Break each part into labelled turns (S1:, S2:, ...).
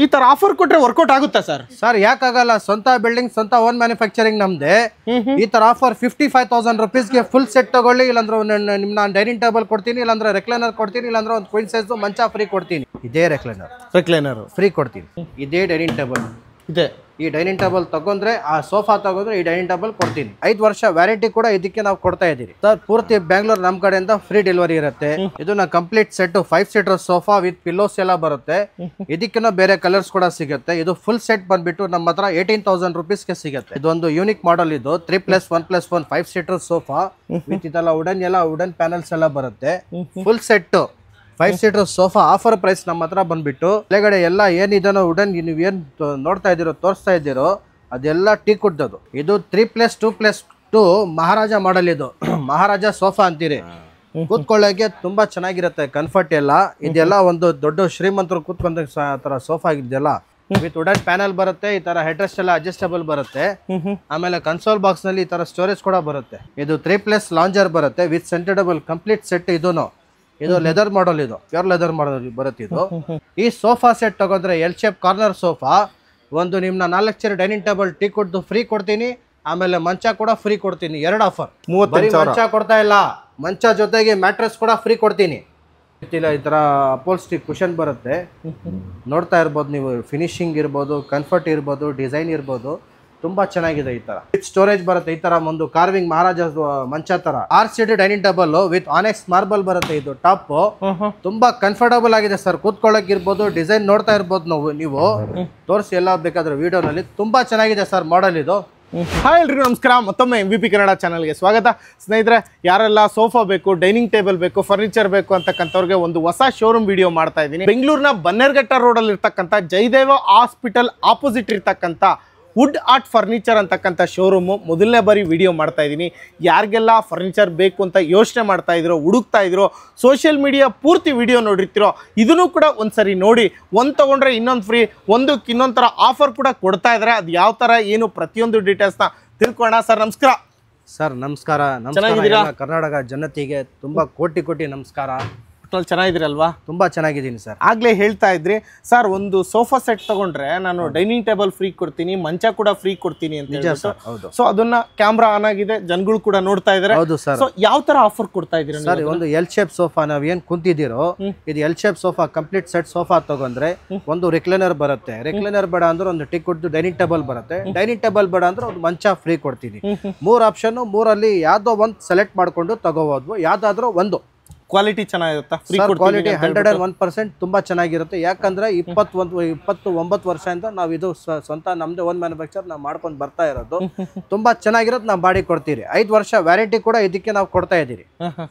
S1: ಈ ತರ ಆಫರ್ ಕೊಟ್ರೆ ವರ್ಕೌಟ್ ಆಗುತ್ತಾ ಸರ್?
S2: ಸರ್ ಯಾಕಾಗಲ್ಲ, ಸ್ವಂತ ಬಿಲ್ಡಿಂಗ್, ಸ್ವಂತ ಓನ್ ಮ್ಯಾನುಫ್ಯಾಕ್ಚರಿಂಗ್ ನಮ್ದೆ. ಈ ತರ ಆಫರ್ 55,000 ರುಪೀಸ್ಗೆ ಫುಲ್ ಸೆಟ್ ತಗೊಳ್ಳಿ. ಇಲ್ಲಾಂದ್ರೆ ನಿಮ್ನ ಡೈನಿಂಗ್ ಟೇಬಲ್ ಕೊಡ್ತೀನಿ, ಇಲ್ಲಾಂದ್ರೆ ರೆಕ್ಲೈನರ್ ಕೊಡ್ತೀನಿ, ಇಲ್ಲಾಂದ್ರೆ ಒಂದು ಕ್ವೀನ್ ಸೈಜ್ ಮಂಚ ಫ್ರೀ ಕೊಡ್ತೀನಿ. ಇದೇ ರೆಕ್ಲೈನರ್ ಫ್ರೀ ಕೊಡ್ತೀನಿ. ಇದೇ ಡೈನಿಂಗ್ ಟೇಬಲ್ ಇದೆ. ಈ ಡೈನಿಂಗ್ ಟೇಬಲ್ ತಗೊಂಡ್ರೆ, ಆ ಸೋಫಾ ತಗೊಂಡ್ರೆ ಈ ಡೈನಿಂಗ್ ಟೇಬಲ್ ಕೊಡ್ತೀನಿ. 5 ವರ್ಷ ವ್ಯಾರಂಟಿ ಕೂಡ ಇದಕ್ಕೆ ನಾವು ಕೊಡ್ತಾ ಇದೀವಿ ಸರ್. ಪೂರ್ತಿ ಬ್ಯಾಂಗ್ಳೂರ್ ನಮ್ ಕಡೆಯಿಂದ ಫ್ರೀ ಡೆಲಿವರಿ ಇರುತ್ತೆ. ಇದನ್ನ complete set 5 seater sofa with pillows ಎಲ್ಲ ಬರುತ್ತೆ. ಇದಕ್ಕಿನ್ನ ಬೇರೆ ಕಲರ್ಸ್ ಕೂಡ ಸಿಗುತ್ತೆ. ಇದು ಫುಲ್ ಸೆಟ್ ಬಂದ್ಬಿಟ್ಟು ನಮ್ಮ ಹತ್ರ 18,000 ರುಪೀಸ್ಗೆ ಸಿಗುತ್ತೆ. ಇದೊಂದು ಯೂನಿಕ್ ಮಾಡೆಲ್. ಇದು 3+1+1 5 ಸೀಟರ್ ಸೋಫಾ ವಿತ್ ಇದೆಲ್ಲ ವುಡನ್ ಪ್ಯಾನಲ್ಸ್ ಎಲ್ಲ ಬರುತ್ತೆ. Full set 5 seater sofa offer price ನಮ್ಮ ಹತ್ರ ಬಂದ್ಬಿಟ್ಟು ಕೆಳಗಡೆ ಎಲ್ಲ ಏನಿದನೋ ವುಡನ್ ನೀವೇನ್ ನೋಡ್ತಾ ಇದ್ದೀರೋ, ತೋರಿಸ್ತಾ ಇದ್ದೀರೋ, ಅದೆಲ್ಲ ಟೀ ಕುಡ್ದದು. ಇದು 3+2+2 ಮಹಾರಾಜ ಮಾಡೆಲ್. ಇದು ಮಹಾರಾಜ ಸೋಫಾ ಅಂತೀರಿ. ಕೂತ್ಕೊಳ್ಳೋಕೆ ತುಂಬಾ ಚೆನ್ನಾಗಿರುತ್ತೆ, ಕಂಫರ್ಟ್ ಎಲ್ಲ. ಇದೆಲ್ಲ ಒಂದು ದೊಡ್ಡ ಶ್ರೀಮಂತರು ಕೂತ್ಕೊಂಡ ತರ ಸೋಫಾ ಇದೆಲ್ಲ ವಿತ್ ವುಡನ್ ಪ್ಯಾನಲ್ ಬರುತ್ತೆ. ಈ ತರ ಹೆಡ್ರೆಸ್ಟ್ ಎಲ್ಲ ಅಡ್ಜಸ್ಟಬಲ್ ಬರುತ್ತೆ. ಆಮೇಲೆ ಕನ್ಸೋಲ್ ಬಾಕ್ಸ್ ನಲ್ಲಿ ಈ ತರ ಸ್ಟೋರೇಜ್ ಕೂಡ ಬರುತ್ತೆ. ಇದು 3+ ಲಾಂಜರ್ ಬರುತ್ತೆ ವಿತ್ ಸೆಂಟರ್ಡಬಲ್ ಕಂಪ್ಲೀಟ್ ಸೆಟ್. ಇದು ಲೆದರ್ ಮಾಡೆಲ್. ಇದು ಪ್ಯೂರ್ ಲೆದರ್ ಮಾಡೆಲ್ ಬರುತ್ತೆ. ಇದು ಈ ಸೋಫಾ ಸೆಟ್ ತಗೊಂಡ್ರೆ ಎಲ್ ಶೇಪ್ ಕಾರ್ನರ್ ಸೋಫಾ, ಒಂದು ನಿಮ್ನ 4 ಚೇರ್ ಡೈನಿಂಗ್ ಟೇಬಲ್ ಟೀ ಕುಡ್ದು ಫ್ರೀ ಕೊಡ್ತೀನಿ. ಆಮೇಲೆ ಮಂಚ ಕೂಡ ಫ್ರೀ ಕೊಡ್ತೀನಿ. 2 ಆಫರ್. ಮಂಚ ಕೊಡ್ತಾ ಇಲ್ಲ, ಮಂಚ ಜೊತೆಗೆ ಮ್ಯಾಟ್ರೆಸ್ ಕೂಡ ಫ್ರೀ ಕೊಡ್ತೀನಿ. ಈ ತರ ಅಪೋಲ್ಸ್ಟಿ ಕುಷನ್ ಬರುತ್ತೆ, ನೋಡ್ತಾ ಇರ್ಬೋದು ನೀವು. ಫಿನಿಶಿಂಗ್ ಇರ್ಬೋದು, ಕಂಫರ್ಟ್ ಇರ್ಬೋದು, ಡಿಸೈನ್ ಇರ್ಬೋದು, ತುಂಬಾ ಚೆನ್ನಾಗಿದೆ. ಈ ತರ ವಿತ್ ಸ್ಟೋರೇಜ್ ಬರುತ್ತೆ. ಈ ತರ ಒಂದು ಕಾರ್ವಿಂಗ್ ಮಹಾರಾಜ ಮಂಚ ತರ 6 seater dining table with annex marble ಬರುತ್ತೆ. ಇದು ಟಾಪ್ ತುಂಬಾ ಕಂಫರ್ಟಬಲ್ ಆಗಿದೆ ಸರ್. ಕೂತ್ಕೊಳ್ಳಕ್ ಇರ್ಬೋದು, ಡಿಸೈನ್ ನೋಡ್ತಾ ಇರ್ಬೋದು ನೀವು. ತೋರಿಸಿ ಎಲ್ಲ ಬೇಕಾದ್ರೆ ವಿಡಿಯೋನಲ್ಲಿ. ತುಂಬಾ ಚೆನ್ನಾಗಿದೆ ಸರ್ ಮಾಡೆಲ್ ಇದು.
S1: ಹಾಯ್ ಎಲ್ರಿಗೂ ನಮಸ್ಕಾರ. ಮತ್ತೊಮ್ಮೆ MVP ಕನ್ನಡ ಚಾನಲ್ಗೆ ಸ್ವಾಗತ. ಸ್ನೇಹಿತರೆ, ಯಾರೆಲ್ಲ ಸೋಫಾ ಬೇಕು, ಡೈನಿಂಗ್ ಟೇಬಲ್ ಬೇಕು, ಫರ್ನಿಚರ್ ಬೇಕು ಅಂತಕ್ಕಂಥವ್ರಿಗೆ ಒಂದು ಹೊಸ ಶೋರೂಮ್ ವಿಡಿಯೋ ಮಾಡ್ತಾ ಇದ್ದೀನಿ. ಬೆಂಗಳೂರಿನ ಬನ್ನೇರ್ಘಟ್ಟ ರೋಡಲ್ಲಿ ಇರ್ತಕ್ಕಂಥ ಜಯದೇವ ಹಾಸ್ಪಿಟಲ್ ಆಪೋಸಿಟ್ ಇರ್ತಕ್ಕಂಥ ವುಡ್ ಆರ್ಟ್ ಫರ್ನಿಚರ್ ಅಂತಕ್ಕಂಥ ಶೋರೂಮು ಮೊದಲನೇ ಬಾರಿ ವಿಡಿಯೋ ಮಾಡ್ತಾ ಇದ್ದೀನಿ. ಯಾರಿಗೆಲ್ಲ ಫರ್ನಿಚರ್ ಬೇಕು ಅಂತ ಯೋಚನೆ ಮಾಡ್ತಾ ಇದ್ರೋ, ಹುಡುಕ್ತಾ ಇದ್ರೋ, ಸೋಷಿಯಲ್ ಮೀಡಿಯಾ ಪೂರ್ತಿ ವಿಡಿಯೋ ನೋಡಿರ್ತಿರೋ, ಇದನ್ನು ಕೂಡ ಒಂದ್ಸರಿ ನೋಡಿ. ಒಂದು ತೊಗೊಂಡ್ರೆ ಇನ್ನೊಂದು ಫ್ರೀ, ಒಂದಕ್ಕೆ ಇನ್ನೊಂದು ಥರ ಆಫರ್ ಕೂಡ ಕೊಡ್ತಾ ಇದ್ದಾರೆ. ಅದು ಯಾವ ಥರ ಏನು ಪ್ರತಿಯೊಂದು ಡೀಟೇಲ್ಸ್ನ ತಿಳ್ಕೊಳ್ಳೋಣ. ಸರ್ ನಮಸ್ಕಾರ.
S2: ಸರ್ ನಮಸ್ಕಾರ. ನಮಸ್ಕಾರ. ಕರ್ನಾಟಕ ಜನತೆಗೆ ತುಂಬಾ ಕೋಟಿ ನಮಸ್ಕಾರ.
S1: ಚೆನ್ನಾಗಿದ್ದೀರಲ್ವಾ?
S2: ತುಂಬಾ ಚೆನ್ನಾಗಿದ್ದೀನಿ ಸರ್.
S1: ಆಗ್ಲೇ ಹೇಳ್ತಾ ಇದ್ರಿ ಸರ್, ಒಂದು ಸೋಫಾ ಸೆಟ್ ತಗೊಂಡ್ರೆ ನಾನು ಡೈನಿಂಗ್ ಟೇಬಲ್ ಫ್ರೀ ಕೊಡ್ತೀನಿ, ಮಂಚ ಕೂಡ ಫ್ರೀ ಕೊಡ್ತೀನಿ ಅಂತ ಹೇಳ್ಬಿಟ್ಟು. ಸೊ ಅದನ್ನ ಕ್ಯಾಮ್ರಾ ಆನ್ ಆಗಿದೆ, ಜನಗಳು ಕೂಡ ನೋಡ್ತಾ ಇದಾರೆ.
S2: ಹೌದು ಸರ್.
S1: ಸೊ ಯಾವ ತರ ಆಫರ್ ಕೊಡ್ತಾ ಇದೀರಾ
S2: ಸರ್? ಒಂದು ಎಲ್ ಶೇಪ್ ಸೋಫಾ ನಾವ್ ಏನ್ ಕುಂತಿದ್ದೀರೋ, ಇದು L shape sofa complete set sofa ತಗೊಂಡ್ರೆ ಒಂದು ರೆಕ್ಲೈನರ್ ಬರುತ್ತೆ. ರೆಕ್ಲೈನರ್ ಬೇಡ ಅಂದ್ರೆ ಒಂದು ಟೀ ಕುಡ್ದು ಡೈನಿಂಗ್ ಟೇಬಲ್ ಬರುತ್ತೆ. ಡೈನಿಂಗ್ ಟೇಬಲ್ ಬೇಡ ಅಂದ್ರೆ ಒಂದು ಮಂಚ ಫ್ರೀ ಕೊಡ್ತೀನಿ. 3 ಆಪ್ಷನ್, 3ರಲ್ಲಿ ಯಾವ್ದೋ ಒಂದು ಸೆಲೆಕ್ಟ್ ಮಾಡ್ಕೊಂಡು ತಗೋಬಹುದು. ಯಾವ್ದಾದ್ರೂ ಒಂದು.
S1: ಕ್ವಾಲಿಟಿ ಚೆನ್ನಾಗಿರುತ್ತಾ?
S2: ಕ್ವಾಲಿಟಿ 101% ತುಂಬಾ ಚೆನ್ನಾಗಿರುತ್ತೆ. ಯಾಕಂದ್ರೆ 29 ವರ್ಷದಿಂದ ನಾವು ಇದು ಸ್ವಂತ ನಮ್ದೇ ಓನ್ ಮ್ಯಾನುಫ್ಯಾಕ್ಚರ್ ನಾವು ಮಾಡ್ಕೊಂಡು ಬರ್ತಾ ಇರೋದು. ತುಂಬಾ ಚೆನ್ನಾಗಿರೋದು ನಾವು ಮಾಡಿ ಕೊಡ್ತೀವಿ. 5 ವರ್ಷ ವ್ಯಾರಂಟಿ ಕೂಡ ಇದಕ್ಕೆ ನಾವು ಕೊಡ್ತಾ ಇದೀವಿ.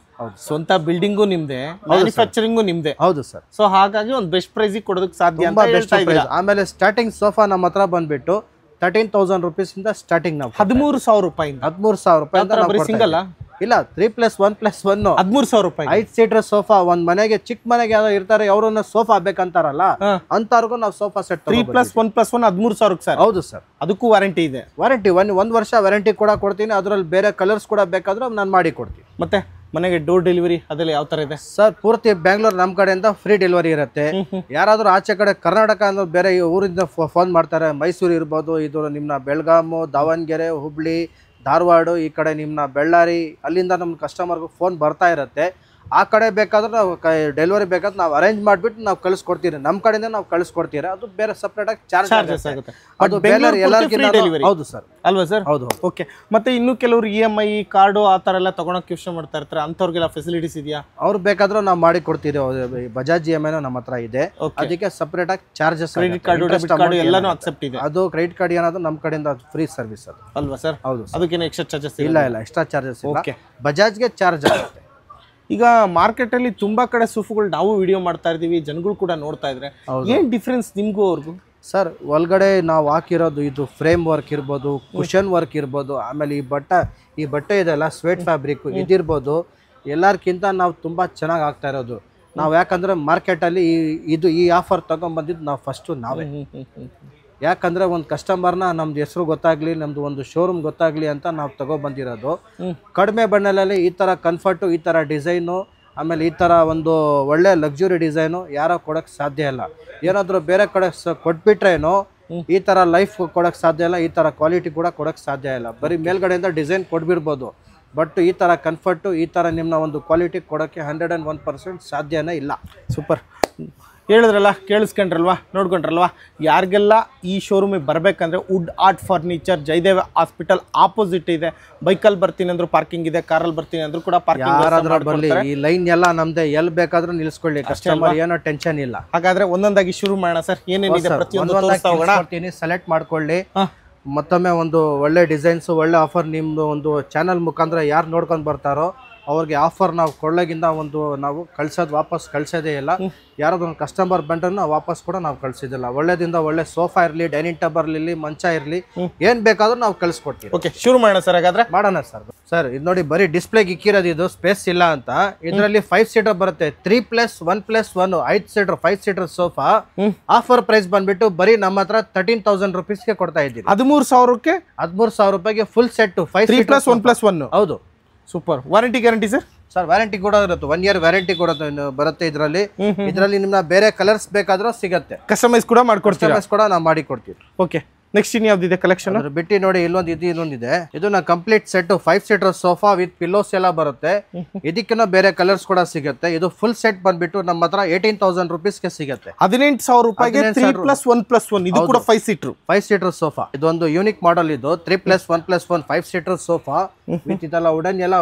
S1: ಸ್ವಂತ ಬಿಲ್ಡಿಂಗು ನಿಮ್ದೆ, ಮ್ಯಾನುಫ್ಯಾಕ್ಚರಿಂಗು ನಿಮ್ದೆ.
S2: ಹೌದು ಸರ್.
S1: ಸೊ ಹಾಗಾಗಿ ಒಂದು ಬೆಸ್ಟ್ ಪ್ರೈಸ್ ಕೊಡೋದಕ್ಕೆ ಸಾಧ್ಯ.
S2: ಆಮೇಲೆ ಸ್ಟಾರ್ಟಿಂಗ್ ಸೋಫಾ ನಮ್ಮ ಹತ್ರ ಬಂದ್ಬಿಟ್ಟು 13,000 ರೂಪೀಸ್ ಇಂದ ಸ್ಟಾರ್ಟಿಂಗ್. ನಾವು
S1: 13,000 ರೂಪಾಯಿ.
S2: 13,000 ರೂಪಾಯಿ
S1: ಸಿಂಗಲ್
S2: ಇಲ್ಲ, 3+1+1
S1: 13,000 ರೂಪಾಯಿ.
S2: 5 ಸೀಟರ್ ಸೋಫಾ. ಒಂದ್ ಮನೆಗೆ ಚಿಕ್ಕ ಮನೆಗೆ ಯಾವ್ದೋ ಇರ್ತಾರೆ, ಅವ್ರನ್ನ ಸೋಫಾ ಬೇಕಂತಾರಲ್ಲ, ಅಂತವ್ರಿಗೂ ನಾವು ಸೋಫಾ ಸೆಟ್
S1: 3+1+1 13,000 ಸರ್.
S2: ಹೌದು ಸರ್. ಅದಕ್ಕೂ
S1: ವಾರಂಟಿ ಇದೆ.
S2: ವಾರಂಟಿ 1 ವರ್ಷ ವಾರಂಟಿ ಕೂಡ ಕೊಡ್ತೀನಿ. ಅದ್ರಲ್ಲಿ ಬೇರೆ ಕಲರ್ಸ್ ಕೂಡ ಬೇಕಾದ್ರೆ ನಾನು ಮಾಡಿ ಕೊಡ್ತೀನಿ.
S1: ಮತ್ತೆ ಮನೆಗೆ ಡೋರ್ ಡೆಲಿವರಿ ಅದೆಲ್ಲ ಯಾವ ತರ ಇದೆ
S2: ಸರ್? ಪೂರ್ತಿ ಬ್ಯಾಂಗ್ಳೂರ್ ನಮ್ ಕಡೆಯಿಂದ ಫ್ರೀ ಡೆಲಿವರಿ ಇರುತ್ತೆ. ಯಾರಾದ್ರೂ ಆಚೆ ಕಡೆ ಕರ್ನಾಟಕ ಅಂದ್ರೆ ಬೇರೆ ಊರಿಂದ ಫೋನ್ ಮಾಡ್ತಾರೆ. ಮೈಸೂರು ಇರ್ಬೋದು, ಇದು ನಿಮ್ನ ಬೆಳಗಾಮು, ದಾವಣಗೆರೆ, ಹುಬ್ಳಿ, ಧಾರವಾಡ, ಈ ಕಡೆ ನಿಮ್ನ ಬಳ್ಳಾರಿ, ಅಲ್ಲಿಂದ ನಮ್ಮ ಕಸ್ಟಮರ್ಗೆ ಫೋನ್ ಬರ್ತಾ ಇರುತ್ತೆ. ಆ ಕಡೆ ಬೇಕಾದ್ರೆ ನಾವು ಡೆಲಿವರಿ ಬೇಕಾದ್ರೆ ನಾವು ಅರೇಂಜ್ ಮಾಡಿಬಿಟ್ಟು ನಾವು ಕಳಿಸ್ಕೊಡ್ತೀವಿ. ನಮ್ಮ ಕಡೆಯಿಂದ ನಾವು ಕಳಿಸ್ಕೊಡ್ತೀವಿ. ಅದು ಬೇರೆ ಸಪ್ರೇಟ್ ಆಗಿ ಚಾರ್ಜಸ್ ಆಗುತ್ತೆ. ಅದು ಎಲ್ಲರಿಗೂ. ಹೌದು ಸರ್.
S1: ಅಲ್ವಾ ಸರ್?
S2: ಹೌದು.
S1: ಓಕೆ. ಮತ್ತೆ ಇನ್ನು ಕೆಲವರು EMI ಕಾರ್ಡು ಆ ತರ ಎಲ್ಲ ತಗೊಳಕ್ ಯೋಚನೆ ಮಾಡ್ತಾ ಇರ್ತಾರೆ, ಅಂತವ್ರಿಗೆಲ್ಲ ಫೆಸಿಲಿಟೀಸ್ ಇದೆಯಾ?
S2: ಅವ್ರು ಬೇಕಾದ್ರೂ ನಾವು ಮಾಡಿ ಕೊಡ್ತೀವಿ. ಬಜಾಜ್ EMI ನಮ್ಮ ಹತ್ರ ಇದೆ. ಅದಕ್ಕೆ ಸಪ್ರೇಟ್ ಆಗಿ charges.
S1: Credit card, debit card ಎಲ್ಲಾನು ಅಕ್ಸೆಪ್ಟ್ ಇದೆ.
S2: ಅದು ಕ್ರೆಡಿಟ್ ಕಾರ್ಡ್ ಏನಾದ್ರು ನಮ್ಮ ಕಡೆಯಿಂದ ಫ್ರೀ ಸರ್ವಿಸ್ ಅದು.
S1: ಅಲ್ವಾ ಸರ್?
S2: ಹೌದು.
S1: ಅದಕ್ಕೇನು ಎಕ್ಸ್ಟ್ರಾ ಚಾರ್ಜಸ್
S2: ಇಲ್ಲ? ಎಕ್ಸ್ಟ್ರಾ ಚಾರ್ಜಸ್ ಇಲ್ಲ. ಬಜಾಜ್ಗೆ ಚಾರ್ಜ್ ಆಗುತ್ತೆ.
S1: ಈಗ ಮಾರ್ಕೆಟ್ ಅಲ್ಲಿ ತುಂಬಾ ಕಡೆ ಸೋಫಾಗಳು ನಾವು ವಿಡಿಯೋ ಮಾಡ್ತಾ ಇದೀವಿ, ಜನಗಳು ಕೂಡ ನೋಡ್ತಾ ಇದ್ರೆ. ಏನ್ ಡಿಫ್ರೆನ್ಸ್ ನಿಮ್ಗೂ ಅವ್ರಿಗೂ?
S2: ಸರ್, ಒಳಗಡೆ ನಾವು ಹಾಕಿರೋದು ಇದು ಫ್ರೇಮ್ ವರ್ಕ್ ಇರ್ಬೋದು, ಕುಷನ್ ವರ್ಕ್ ಇರ್ಬೋದು, ಆಮೇಲೆ ಈ ಬಟ್ಟೆ ಇದೆಲ್ಲ ಸ್ವೆಟ್ ಫ್ಯಾಬ್ರಿಕ್ ಇದಿರ್ಬೋದು, ಎಲ್ಲರಿಗಿಂತ ನಾವು ತುಂಬಾ ಚೆನ್ನಾಗಿ ಆಗ್ತಾ ಇರೋದು ನಾವು. ಯಾಕಂದ್ರೆ ಮಾರ್ಕೆಟ್ ಅಲ್ಲಿ ಈ ಆಫರ್ ತಗೊಂಡ್ಬಂದಿದ್ದು ನಾವು ಫಸ್ಟ್ ನಾವೇ. ಯಾಕಂದ್ರೆ ಒಂದು ಕಸ್ಟಮರ್ನ ನಮ್ದು ಹೆಸರು ಗೊತ್ತಾಗ್ಲಿ, ನಮ್ದು ಒಂದು ಶೋರೂಮ್ ಗೊತ್ತಾಗ್ಲಿ ಅಂತ ನಾವು ತಗೊಬಂದಿರೋದು. ಕಡಿಮೆ ಬಣ್ಣದಲ್ಲಿ ಈ ತರ ಕಂಫರ್ಟು, ಈ ತರ ಡಿಸೈನು, ಆಮೇಲೆ ಈ ಥರ ಒಂದು ಒಳ್ಳೆ ಲಕ್ಸುರಿ ಡಿಸೈನು ಯಾರೋ ಕೊಡೋಕ್ಕೆ ಸಾಧ್ಯ ಇಲ್ಲ. ಏನಾದರೂ ಬೇರೆ ಕಡೆ ಕೊಟ್ಬಿಟ್ರೇನೋ ಈ ಥರ ಲೈಫ್ ಕೊಡೋಕ್ಕೆ ಸಾಧ್ಯ ಇಲ್ಲ, ಈ ಥರ ಕ್ವಾಲಿಟಿ ಕೂಡ ಕೊಡೋಕ್ಕೆ ಸಾಧ್ಯ ಇಲ್ಲ. ಬರೀ ಮೇಲ್ಗಡೆಯಿಂದ ಡಿಸೈನ್ ಕೊಟ್ಬಿಡ್ಬೋದು, ಬಟ್ ಈ ಥರ ಕಂಫರ್ಟು ಈ ಥರ ನಿಮ್ಮ ಒಂದು ಕ್ವಾಲಿಟಿ ಕೊಡೋಕ್ಕೆ 101% ಸಾಧ್ಯನೇ ಇಲ್ಲ.
S1: ಸೂಪರ್. ಹೇಳಿದ್ರಲ್ಲ, ಕೇಳಿಸ್ಕೊಂಡ್ರಲ್ವಾ, ನೋಡ್ಕೊಂಡ್ರಲ್ವಾ. ಯಾರಿಗೆಲ್ಲ ಈ ಶೋರೂಮಿಗೆ ಬರಬೇಕಂದ್ರೆ wood art furniture Jayadeva hospital opposite ಇದೆ. ಬೈಕಲ್ಲಿ ಬರ್ತೀನಿ ಅಂದ್ರೂ ಪಾರ್ಕಿಂಗ್ ಇದೆ, ಕಾರಲ್ಲಿ ಬರ್ತೀನಿ ಅಂದ್ರೂ ಕೂಡ
S2: ಪಾರ್ಕಿಂಗ್ ಬರಲಿ. ಈ ಲೈನ್ ಎಲ್ಲ ನಮ್ದೇ, ಎಲ್ಲಿ ಬೇಕಾದ್ರೂ ನಿಲ್ಸ್ಕೊಳ್ಳಿ, ಕಸ್ಟಮರ್ ಏನೋ ಟೆನ್ಷನ್ ಇಲ್ಲ.
S1: ಹಾಗಾದ್ರೆ ಒಂದೊಂದಾಗಿ ಶುರು ಮಾಡೋಣ ಸರ್. ಏನೇನಿದೆ ಪ್ರತಿಯೊಂದು
S2: ಸೆಲೆಕ್ಟ್ ಮಾಡ್ಕೊಳ್ಳಿ. ಮತ್ತೊಮ್ಮೆ ಒಂದು ಒಳ್ಳೆ ಡಿಸೈನ್ಸ್, ಒಳ್ಳೆ ಆಫರ್ ನಿಮ್ದು ಒಂದು ಚಾನಲ್ ಮುಖಾಂತರ ಯಾರು ನೋಡ್ಕೊಂಡು ಬರ್ತಾರೋ ಅವ್ರಿಗೆ ಆಫರ್ ನಾವು ಕೊಳ್ಳೋಗಿಂದ ನಾವು ವಾಪಸ್ ಕಳ್ಸೋದೇ ಇಲ್ಲ. ಯಾರಾದ್ರೂ ಕಸ್ಟಮರ್ ಬಂದ್ರೆ ವಾಪಸ್ ಕೂಡ ನಾವು ಕಳ್ಸಿದಿಲ್ಲ. ಒಳ್ಳೆದಿಂದ ಒಳ್ಳೆ ಸೋಫಾ ಇರಲಿ, ಡೈನಿಂಗ್ ಟೇಬಲ್ ಇರಲಿ, ಮಂಚ ಇರಲಿ, ಏನ್ ಬೇಕಾದ್ರೂ ನಾವು ಕಳ್ಸಿಕೊಡ್ತೀವಿ.
S1: ಓಕೆ, ಶುರು ಮಾಡೋಣ ಸರ್. ಹಾಗಾದ್ರೆ
S2: ಮಾಡೋಣ ಸರ್. ಸರ್ ಇದು ನೋಡಿ, ಬರೀ ಡಿಸ್ಪ್ಲೇಗೆ ಇಕ್ಕಿರೋದು, ಇದು ಸ್ಪೇಸ್ ಇಲ್ಲ ಅಂತ. ಇದರಲ್ಲಿ 5 ಸೀಟರ್ ಬರುತ್ತೆ, 3+1+1 5 seater 5 seater sofa. Offer price ಬಂದ್ಬಿಟ್ಟು ಬರೀ ನಮ್ಮ ಹತ್ರ 13,000 ರುಪೀಸ್ಗೆ ಕೊಡ್ತಾ ಇದ್ದೀವಿ.
S1: 13,000ಕ್ಕೆ
S2: 13,000 ರೂಪಾಯಿಗೆ ಫುಲ್ ಸೆಟ್
S1: 3+1+1.
S2: ಹೌದು.
S1: Super. Warranty guarantee sir?
S2: Sir warranty ಕೂಡ ಇರುತ್ತೆ, 1 year ವ್ಯಾರಂಟಿ ಕೂಡ ಬರುತ್ತೆ. ಇದರಲ್ಲಿ ನಿಮ್ನ ಬೇರೆ ಕಲರ್ಸ್ ಬೇಕಾದ್ರೂ ಸಿಗುತ್ತೆ,
S1: ಕಸ್ಟಮೈಸ್ ಕೂಡ ಮಾಡ್ಕೊಡ್ತೀವಿ.
S2: ಕೂಡ ನಾವು ಮಾಡಿ ಕೊಡ್ತೀವಿ.
S1: ಓಕೆ, ನೆಕ್ಸ್ಟ್ ಇನ್ ಯಾವ್ದಿದೆ ಕಲೆಕ್ಷನ್?
S2: ಬಿಟ್ಟು ನೋಡಿ, ಇನ್ನೊಂದಿದೆ. ಇದು complete set 5 seater sofa with pillows ಎಲ್ಲ ಬರುತ್ತೆ. ಇದಕ್ಕಿನ್ನ ಬೇರೆ ಕಲರ್ಸ್ ಕೂಡ ಸಿಗುತ್ತೆ. ಇದು ಫುಲ್ ಸೆಟ್ ಬಂದ್ಬಿಟ್ಟು ನಮ್ಮ ಹತ್ರ 18,000 ರುಪೀಸ್ಗೆ ಸಿಗುತ್ತೆ.
S1: 18,000 ರೂಪಾಯಿಗೆ 3+1+1. ಇದು ಕೂಡ 5 ಸೀಟರ್
S2: ಸೋಫಾ. ಇದೊಂದು ಯೂನಿಕ್ ಮಾಡೆಲ್. ಇದು 3+1+1 5 ಸೀಟರ್ ಸೋಫಾ ವಿತ್ ಇದೆಲ್ಲ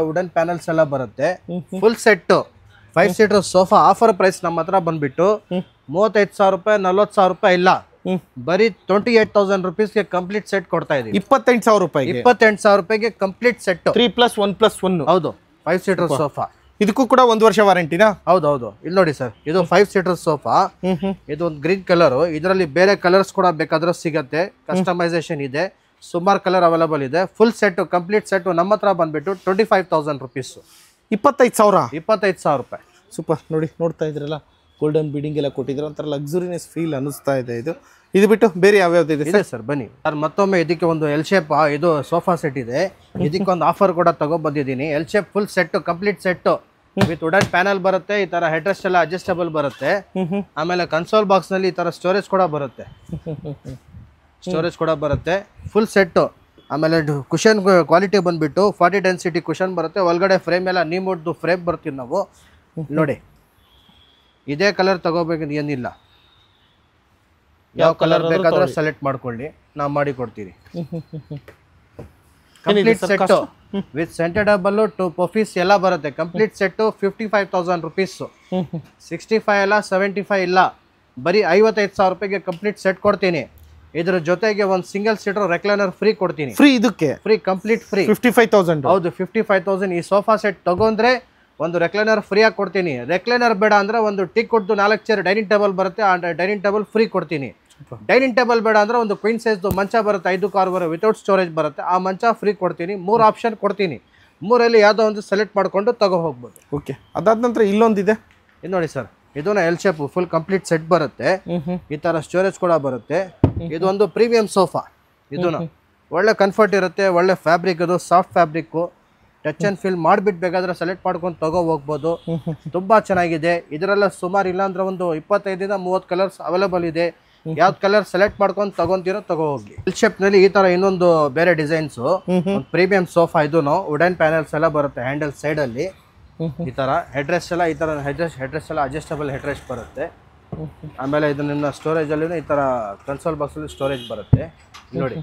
S2: ವುಡನ್ ಪ್ಯಾನಲ್ಸ್ ಎಲ್ಲ ಬರುತ್ತೆ. Full set 5 seater sofa. Offer price ನಮ್ಮ ಹತ್ರ ಬಂದ್ಬಿಟ್ಟು 35,000 ರೂಪಾಯಿ, 40,000 ರೂಪಾಯಿ ಇಲ್ಲ, ಬರೀ 28,000 ರುಪೀಸ್ಗೆ ಕಂಪ್ಲೀಟ್ ಸೆಟ್ ಕೊಡ್ತಾ ಇದೀವಿ.
S1: 28,000 ರೂಪಾಯಿಗೆ
S2: 28,000 ರೂಪಾಯಿಗೆ ಕಂಪ್ಲೀಟ್ ಸೆಟ್
S1: 3+1+1.
S2: ಹೌದು, 5 ಸೀಟರ್ ಸೋಫಾ.
S1: ಇದಕ್ಕೂ ಕೂಡ 1 ವರ್ಷ ವಾರಂಟಿನಾ?
S2: ಹೌದೌದು. ಇಲ್ಲಿ ನೋಡಿ ಸರ್, ಇದು 5 ಸೀಟರ್ ಸೋಫಾ. ಇದು ಒಂದು ಗ್ರೀನ್ ಕಲರ್. ಇದರಲ್ಲಿ ಬೇರೆ ಕಲರ್ಸ್ ಕೂಡ ಬೇಕಾದ್ರೂ ಸಿಗತ್ತೆ, ಕಸ್ಟಮೈಸೇಷನ್ ಇದೆ, ಸುಮಾರು ಕಲರ್ ಅವೈಲೇಬಲ್ ಇದೆ. ಫುಲ್ ಸೆಟ್ ಕಂಪ್ಲೀಟ್ ಸೆಟ್ ನಮ್ಮ ಹತ್ರ ಬಂದ್ಬಿಟ್ಟು 25,000 ರುಪೀಸ್.
S1: 25,000
S2: ರೂಪಾಯಿ.
S1: ಸೂಪರ್. ನೋಡ್ತಾ ಇದ್ರಲ್ಲ, ಗೋಲ್ಡನ್ ಬೀಡಿಂಗ್ ಎಲ್ಲ ಕೊಟ್ಟಿದ್ರೆ ಒಂಥರ ಲಕ್ಸುರಿನೆಸ್ ಫೀಲ್ ಅನಿಸ್ತಾ ಇದೆ. ಇದು ಬಿಟ್ಟು ಬೇರೆ ಯಾವ್ಯಾವ್ದು ಇದೆ
S2: ಸರ್? ಬನ್ನಿ ಸರ್, ಮತ್ತೊಮ್ಮೆ ಇದಕ್ಕೆ ಒಂದು ಎಲ್ ಶೇಪ್ ಇದು ಸೋಫಾ ಸೆಟ್ ಇದೆ. ಇದಕ್ಕೊಂದು ಆಫರ್ ಕೂಡ ತಗೊಬಂದಿದ್ದೀನಿ. L shape full set complete set with wooden panel ಬರುತ್ತೆ. ಈ ತರ ಹೆಡ್ರೆಸ್ಟ್ ಎಲ್ಲ ಅಡ್ಜಸ್ಟಬಲ್ ಬರುತ್ತೆ. ಆಮೇಲೆ ಕನ್ಸೋಲ್ ಬಾಕ್ಸ್ ನಲ್ಲಿ ಈ ತರ ಸ್ಟೋರೇಜ್ ಕೂಡ ಬರುತ್ತೆ. Full set. ಆಮೇಲೆ ಕುಷನ್ ಕ್ವಾಲಿಟಿ ಬಂದ್ಬಿಟ್ಟು 40 ಡೆನ್ಸಿಟಿ ಕುಷನ್ ಬರುತ್ತೆ. ಒಳಗಡೆ ಫ್ರೇಮ್ ಎಲ್ಲ ನೀಮುಡ್ದು ಫ್ರೇಮ್ ಬರ್ತೀವಿ ನಾವು. ನೋಡಿ, ಇದೇ ಕಲರ್ ತಗೋಬೇಕಂತ ಏನಿಲ್ಲ, ಯಾವ ಕಲರ್ ಬೇಕಾದ್ರೂ ಸೆಲೆಕ್ಟ್ ಮಾಡ್ಕೊಳ್ಳಿ, ನಾವು ಮಾಡಿ ಕೊಡ್ತೀವಿ. Complete set with centre double 2 ಪಫೀಸ್ ಎಲ್ಲ ಬರುತ್ತೆ. Complete set 55,000 rupees. 65 ಇಲ್ಲ, 75 ಇಲ್ಲ, ಬರೀ 55,000 ರೂಪಾಯಿಗೆ ಕಂಪ್ಲೀಟ್ ಸೆಟ್ ಕೊಡ್ತೀನಿ. ಇದ್ರ ಜೊತೆಗೆ ಒಂದು ಸಿಂಗಲ್ ಸೀಟರ್ ರೆಕ್ಲೈನರ್ ಫ್ರೀ ಕೊಡ್ತೀನಿ. Free complete free
S1: 55,000.
S2: ಹೌದು, 55,000. ಈ ಸೋಫಾ ಸೆಟ್ ತಗೊಂಡ್ರೆ ಒಂದು ರೆಕ್ಲೈನರ್ ಫ್ರೀ ಆಗಿ ಕೊಡ್ತೀನಿ. ರೆಕ್ಲೈನರ್ ಬೇಡ ಅಂದ್ರೆ ಒಂದು ಟೀ ಕೊಟ್ಟು 4 ಚೇರ್ ಡೈನಿಂಗ್ ಟೇಬಲ್ ಬರುತ್ತೆ, ಆ ಡೈನಿಂಗ್ ಟೇಬಲ್ ಫ್ರೀ ಕೊಡ್ತೀನಿ. ಡೈನಿಂಗ್ ಟೇಬಲ್ ಬೇಡ ಅಂದ್ರೆ ಒಂದು ಕ್ವೀನ್ ಸೈಜ್ ಮಂಚ ಬರುತ್ತೆ, 5 ಕಾರ್ನರ್ ವಿತೌಟ್ ಸ್ಟೋರೇಜ್ ಬರುತ್ತೆ, ಆ ಮಂಚ ಫ್ರೀ ಕೊಡ್ತೀನಿ. 3 ಆಪ್ಷನ್ ಕೊಡ್ತೀನಿ. 3ರಲ್ಲಿ ಯಾವುದೋ ಒಂದು ಸೆಲೆಕ್ಟ್ ಮಾಡ್ಕೊಂಡು ತಗೋ ಹೋಗ್ಬೋದು.
S1: ಓಕೆ, ಅದಾದ ನಂತರ ಇಲ್ಲೊಂದಿದೆ.
S2: ಇದು ನೋಡಿ ಸರ್, ಇದನ್ನ L shape full complete set ಬರುತ್ತೆ. ಈ ತರ ಸ್ಟೋರೇಜ್ ಕೂಡ ಬರುತ್ತೆ. ಇದು ಒಂದು ಪ್ರೀಮಿಯಂ ಸೋಫಾ. ಇದನ್ನ ಒಳ್ಳೆ ಕಂಫರ್ಟ್ ಇರುತ್ತೆ, ಒಳ್ಳೆ ಫ್ಯಾಬ್ರಿಕ್, ಇದು soft fabric. Touch and feel ಮಾಡಿಬಿಟ್ಟು ಬೇಕಾದ್ರೆ ಸೆಲೆಕ್ಟ್ ಮಾಡ್ಕೊಂಡು ತಗೋ ಹೋಗ್ಬೋದು. ತುಂಬಾ ಚೆನ್ನಾಗಿದೆ. ಇದರೆಲ್ಲ ಸುಮಾರು ಇಲ್ಲ ಅಂದ್ರೆ ಒಂದು 25 ಇಂದ 30 ಕಲರ್ಸ್ ಅವೈಲೇಬಲ್ ಇದೆ. ಯಾವ್ದು ಕಲರ್ ಸೆಲೆಕ್ಟ್ ಮಾಡ್ಕೊಂಡು ತಗೊಂತೀರೋ ತಗೋ ಹೋಗಿ. ಎಲ್ ಶೇಪ್ ನಲ್ಲಿ ಈ ತರ ಇನ್ನೊಂದು ಬೇರೆ ಡಿಸೈನ್ಸ್, ಪ್ರೀಮಿಯಂ ಸೋಫಾ. ಇದೂನು ವುಡನ್ ಪ್ಯಾನಲ್ಸ್ ಎಲ್ಲ ಬರುತ್ತೆ. ಹ್ಯಾಂಡಲ್ ಸೈಡ್ ಅಲ್ಲಿ ಈ ತರ ಹೆಡ್ರೆಸ್ಟ್ ಎಲ್ಲ, ಈ ತರ ಹೆಡ್ರೆಸ್ಟ್ ಎಲ್ಲ ಅಡ್ಜಸ್ಟಬಲ್ ಹೆಡ್ರೆಸ್ಟ್ ಬರುತ್ತೆ. ಆಮೇಲೆ ಇದು ನಿಮ್ಮ ಸ್ಟೋರೇಜ್ ಅಲ್ಲಿ ಈ ತರ ಕನ್ಸೋಲ್ ಬಾಕ್ಸ್ ಅಲ್ಲಿ ಸ್ಟೋರೇಜ್ ಬರುತ್ತೆ. ನೋಡಿ,